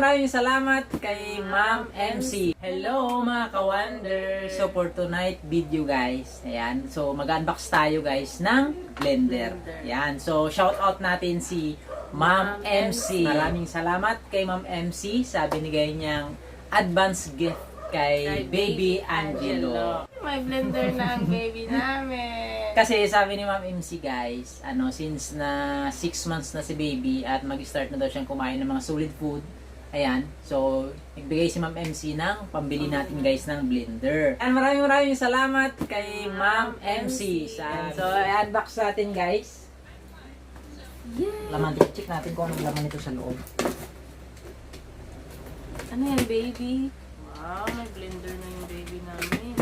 maraming salamat kay Ma'am MC. Hello mga ka-wonder. So for tonight video guys, ayan. So mag-unbox tayo guys ng blender. Ayan. So shout out natin si Ma'am MC. Maraming salamat kay Ma'am MC sa binigay niyang advance gift kay Baby Angelo. May blender na ang baby namin. Kasi sabi ni Ma'am MC guys, since na 6 months na si baby at mag-start na daw siyang kumain ng mga solid food, ayan, so nagbigay si Ma'am MC ng pambili natin guys ng blender. And maraming salamat kay Ma'am MC. So i-unbox natin guys. Laman, check natin kung anong laman nito sa loob. Ano yan, baby? Wow, may blender na yung baby namin.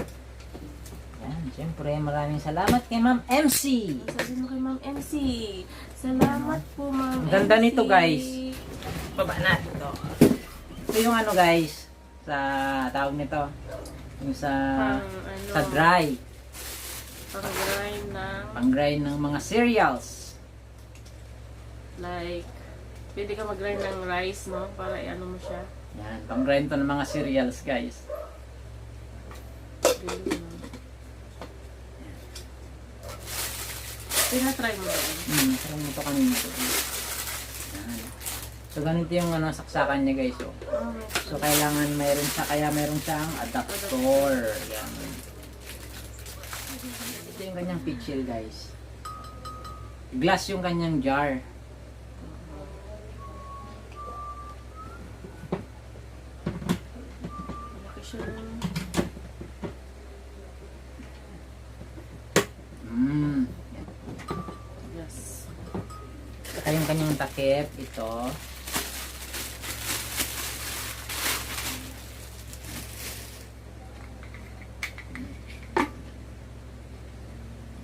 Yan, siyempre maraming salamat kay Ma'am MC. Sabi mo kay Ma'am MC. Salamat po, Ma'am MC. Ang ganda nito guys. Baba natin to. Ito yung ano guys, sa tawag nito, yung sa dry. Pang-grind ng mga cereals. Like, pwede ka mag-grind ng rice, no? Para i-ano mo siya. Yan, pang-grind to ng mga cereals guys. Tinatry mo ba? Try mo ito kanina. Yan. So ganito yung saksakan niya guys. Oh. So kailangan mayroon siya, kaya mayroon siyang adapter. Yan. Ito yung kanyang pitchel guys. Glass yung kanyang jar. Yes. Saka yung kanyang takip, ito.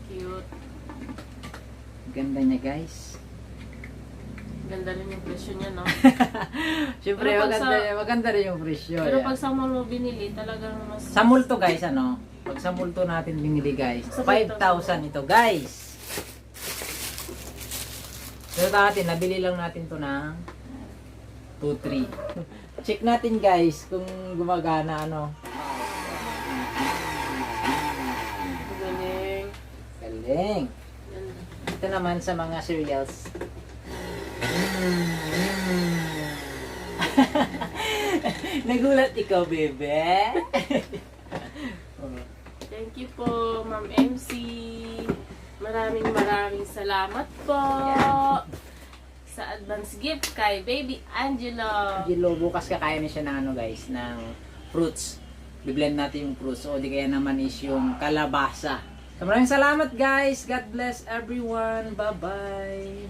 Cute. Ganda niya guys. Ganda rin yung presyo niya, no? Siyempre, maganda rin yung presyo. Pero yan. pag sa mall mo binili, talagang mas... Sa multo guys, pag sa multo natin binili guys, 5,000 ito guys. Pero natin, nabili lang natin to ng 2-3. Check natin guys kung gumagana Galing. Galing. Ito naman sa mga cereals. Nagulat ikaw, bebe. Thank you po, Ma'am MC. Maraming salamat po sa advance gift kay Baby Angelo. Angelo, bukas kakain na siya ng guys, ng fruits. Biblend natin yung fruits o di kaya naman is yung kalabasa. So maraming salamat guys. God bless everyone. Bye-bye.